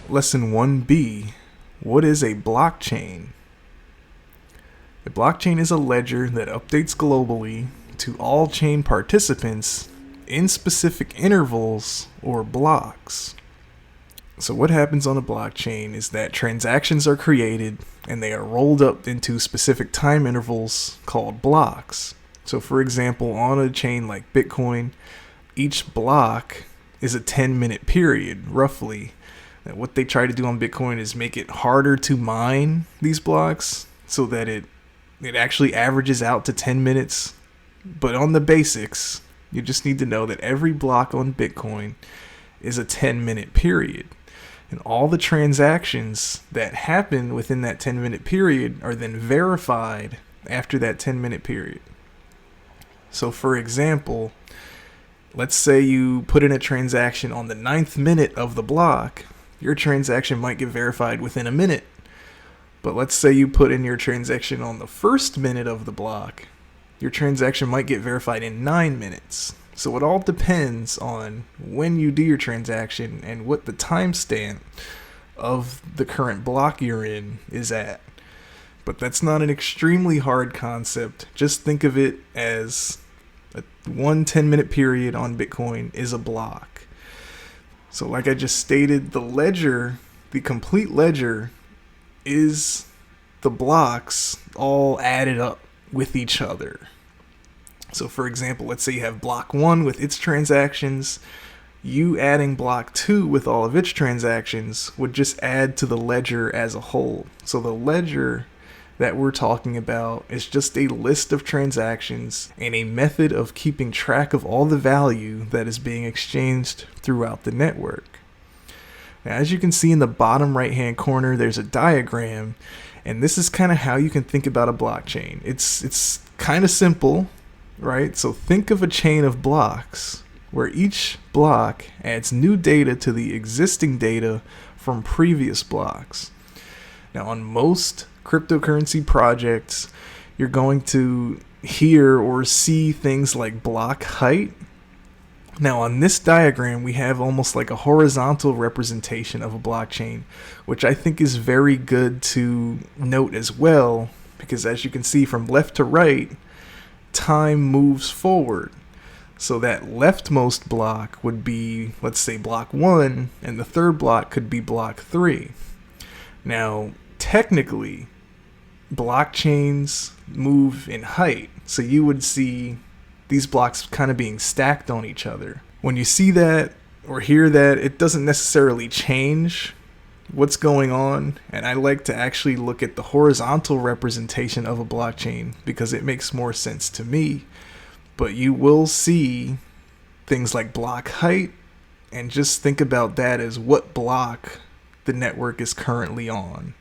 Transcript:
Lesson 1B. What is a blockchain? A blockchain is a ledger that updates globally to all chain participants in specific intervals or blocks. So what happens on a blockchain is that transactions are created and they are rolled up into specific time intervals called blocks. So for example, on a chain like Bitcoin, each block is a 10-minute period, roughly. Now, what they try to do on Bitcoin is make it harder to mine these blocks so that it actually averages out to 10 minutes. But on the basics, you just need to know that every block on Bitcoin is a 10-minute period. And all the transactions that happen within that 10-minute period are then verified after that 10-minute period. So for example, let's say you put in a transaction on the 9th minute of the block. Your transaction might get verified within a minute. But let's say you put in your transaction on the 1st minute of the block. Your transaction might get verified in 9 minutes. So it all depends on when you do your transaction and what the timestamp of the current block you're in is at. But that's not an extremely hard concept. Just think of it as one 10-minute period on Bitcoin is a block. So like I just stated, the ledger, the complete ledger, is the blocks all added up with each other. So for example, let's say you have block 1 with its transactions. You adding block 2 with all of its transactions would just add to the ledger as a whole. So the ledger that we're talking about is just a list of transactions and a method of keeping track of all the value that is being exchanged throughout the network. Now, as you can see in the bottom right hand corner, there's a diagram, and this is kind of how you can think about a blockchain. It's kind of simple, right? So think of a chain of blocks where each block adds new data to the existing data from previous blocks. Now, on most cryptocurrency projects, you're going to hear or see things like block height. Now on this diagram, we have almost like a horizontal representation of a blockchain, which I think is very good to note as well, because as you can see from left to right, time moves forward. So that leftmost block would be, let's say, block 1, and the third block could be block 3. Now, technically, blockchains move in height, so you would see these blocks kind of being stacked on each other. When you see that or hear that, it doesn't necessarily change what's going on, and I like to actually look at the horizontal representation of a blockchain because it makes more sense to me. But you will see things like block height, and just think about that as what block the network is currently on.